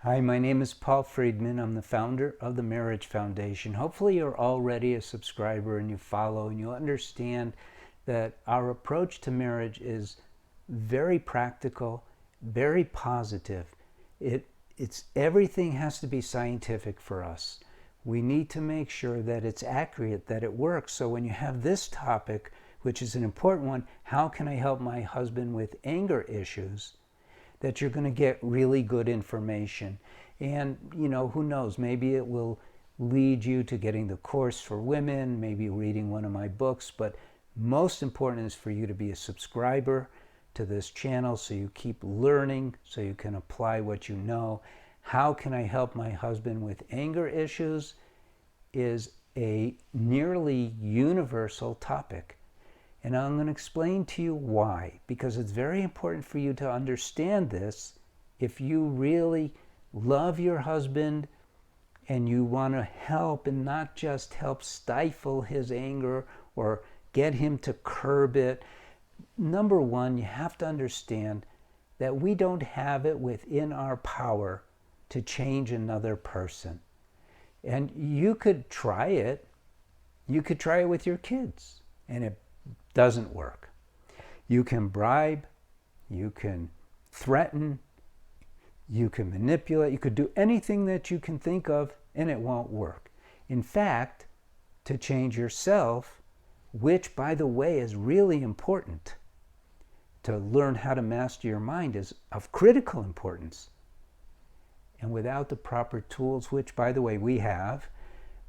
Hi, my name is Paul Friedman. I'm the founder of the Marriage Foundation. Hopefully you're already a subscriber and you follow and you understand that our approach to marriage is very practical, very positive. It's everything has to be scientific for us. We need to make sure that it's accurate, that it works. So when you have this topic, which is an important one, how can I help my husband with anger issues? That you're going to get really good information. And, who knows, maybe it will lead you to getting the course for women, maybe reading one of my books. But most important is for you to be a subscriber to this channel so you keep learning, so you can apply what you know. How can I help my husband with anger issues is a nearly universal topic. And I'm going to explain to you why, because it's very important for you to understand this if you really love your husband and you want to help and not just help stifle his anger or get him to curb it. Number one, you have to understand that we don't have it within our power to change another person. And you could try it. You could try it with your kids, and it doesn't work. You can bribe, you can threaten, you can manipulate, you could do anything that you can think of, and it won't work. In fact, to change yourself, which, by the way, is really important, to learn how to master your mind is of critical importance. And without the proper tools, which, by the way, we have,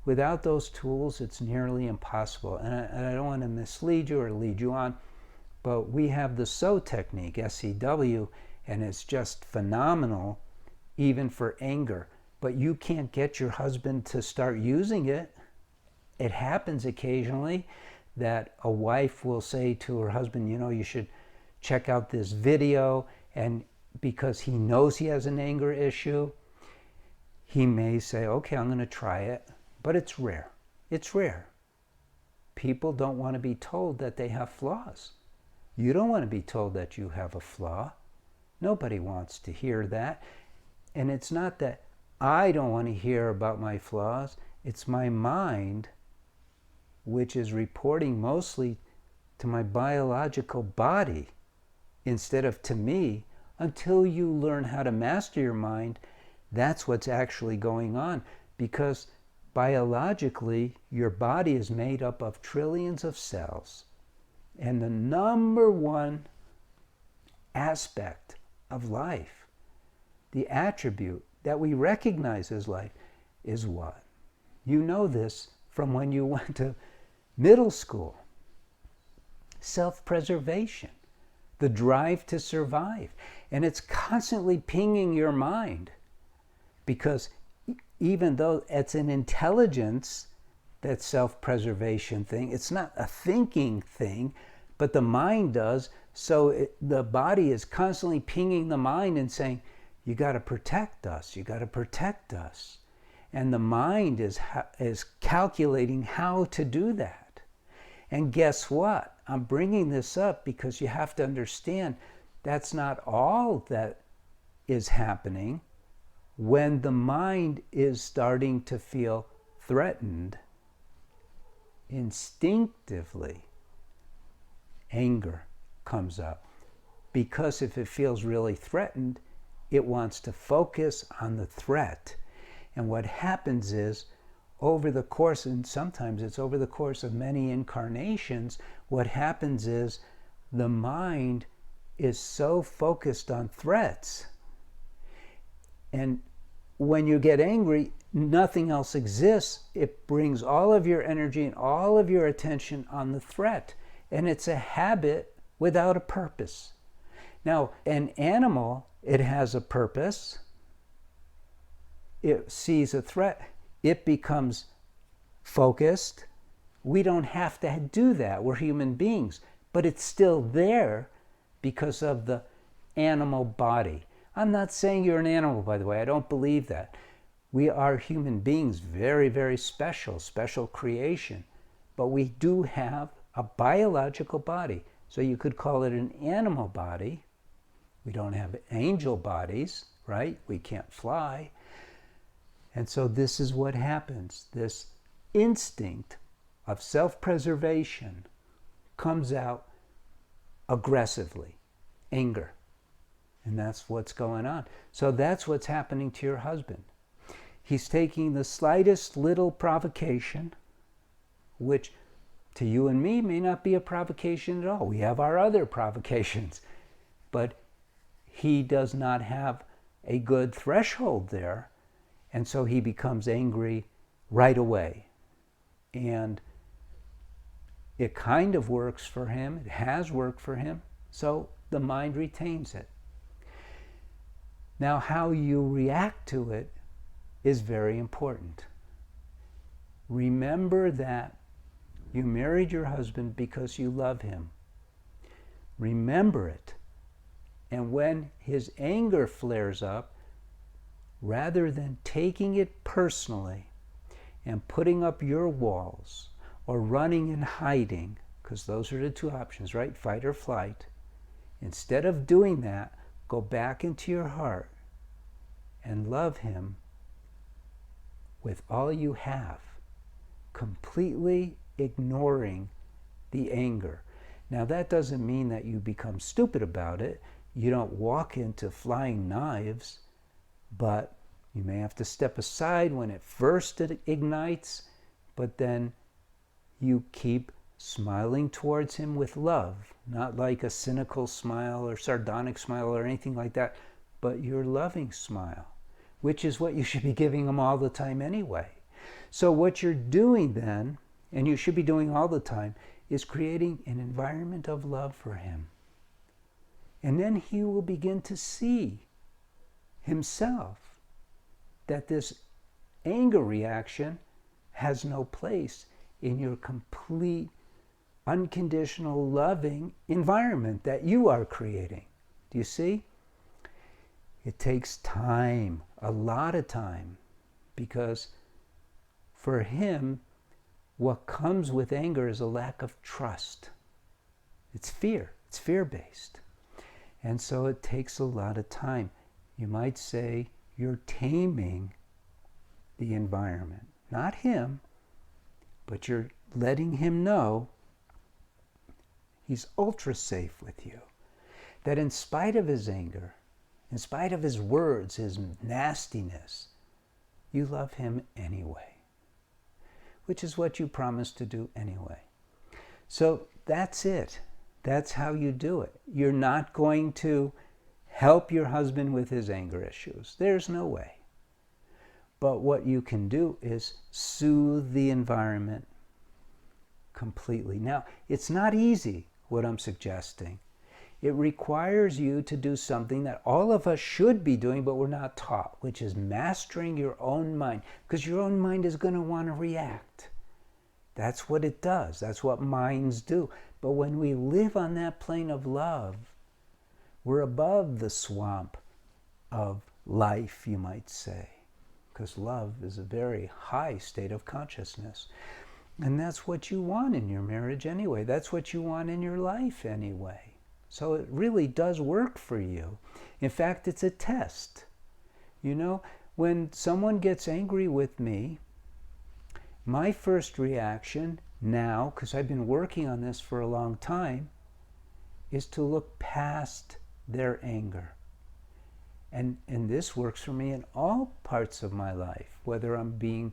without those tools, it's nearly impossible. And I don't want to mislead you or lead you on, but we have the SOW technique, SCW, and it's just phenomenal, even for anger. But you can't get your husband to start using it. It happens occasionally that a wife will say to her husband, you should check out this video, and because he knows he has an anger issue, he may say, okay, I'm going to try it. But it's rare. It's rare. People don't want to be told that they have flaws. You don't want to be told that you have a flaw. Nobody wants to hear that. And it's not that I don't want to hear about my flaws. It's my mind, which is reporting mostly to my biological body instead of to me. Until you learn how to master your mind, that's what's actually going on. Because biologically, your body is made up of trillions of cells. And the number one aspect of life, the attribute that we recognize as life, is what? You know this from when you went to middle school. Self-preservation, the drive to survive. And it's constantly pinging your mind, because even though it's an intelligence, that self-preservation thing, it's not a thinking thing, but the mind does. So the body is constantly pinging the mind and saying, you got to protect us, you got to protect us. And the mind is calculating how to do that. And guess what? I'm bringing this up because you have to understand that's not all that is happening. When the mind is starting to feel threatened, instinctively, anger comes up. Because if it feels really threatened, it wants to focus on the threat. And what happens is, over the course, and sometimes it's over the course of many incarnations, what happens is the mind is so focused on threats. And when you get angry, nothing else exists. It brings all of your energy and all of your attention on the threat. And it's a habit without a purpose. Now, an animal, it has a purpose. It sees a threat. It becomes focused. We don't have to do that. We're human beings. But it's still there because of the animal body. I'm not saying you're an animal, by the way. I don't believe that. We are human beings, very, very special creation. But we do have a biological body. So you could call it an animal body. We don't have angel bodies, right? We can't fly. And so this is what happens. This instinct of self-preservation comes out aggressively, anger. And that's what's going on. So that's what's happening to your husband. He's taking the slightest little provocation, which to you and me may not be a provocation at all. We have our other provocations. But he does not have a good threshold there. And so he becomes angry right away. And it kind of works for him. It has worked for him. So the mind retains it. Now, how you react to it is very important. Remember that you married your husband because you love him. Remember it. And when his anger flares up, rather than taking it personally and putting up your walls or running and hiding, because those are the two options, right? Fight or flight. Instead of doing that, go back into your heart and love him with all you have, completely ignoring the anger. Now, that doesn't mean that you become stupid about it. You don't walk into flying knives, but you may have to step aside when it first ignites, but then you keep smiling towards him with love, not like a cynical smile or sardonic smile or anything like that, but your loving smile, which is what you should be giving him all the time anyway. So what you're doing then, and you should be doing all the time, is creating an environment of love for him. And then he will begin to see himself that this anger reaction has no place in your complete, unconditional, loving environment that you are creating. Do you see? It takes time, a lot of time, because for him, what comes with anger is a lack of trust. It's fear. It's fear-based. And so it takes a lot of time. You might say you're taming the environment. Not him, but you're letting him know he's ultra safe with you. That in spite of his anger, in spite of his words, his nastiness, you love him anyway, which is what you promised to do anyway. So that's it. That's how you do it. You're not going to help your husband with his anger issues. There's no way. But what you can do is soothe the environment completely. Now, it's not easy, what I'm suggesting. It requires you to do something that all of us should be doing, but we're not taught, which is mastering your own mind, because your own mind is going to want to react. That's what it does. That's what minds do. But when we live on that plane of love, we're above the swamp of life, you might say, because love is a very high state of consciousness. And that's what you want in your marriage anyway. That's what you want in your life anyway. So it really does work for you. In fact, it's a test. You know, when someone gets angry with me, my first reaction now, because I've been working on this for a long time, is to look past their anger. And this works for me in all parts of my life, whether I'm being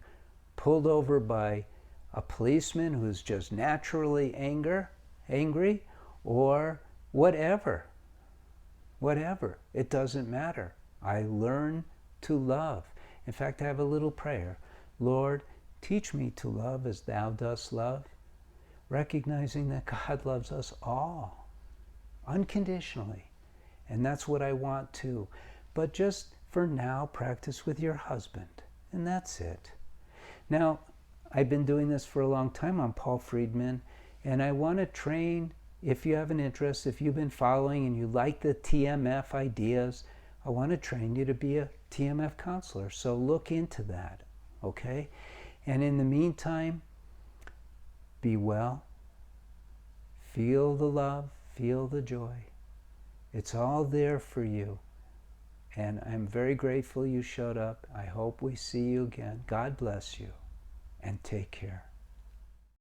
pulled over by a policeman who's just naturally angry, or whatever. It doesn't matter. I learn to love. In fact, I have a little prayer. Lord, teach me to love as thou dost love, recognizing that God loves us all, unconditionally. And that's what I want too. But just for now, practice with your husband. And that's it. Now, I've been doing this for a long time. I'm Paul Friedman. And I want to train, if you have an interest, if you've been following and you like the TMF ideas, I want to train you to be a TMF counselor. So look into that, okay? And in the meantime, be well. Feel the love, feel the joy. It's all there for you. And I'm very grateful you showed up. I hope we see you again. God bless you, and take care.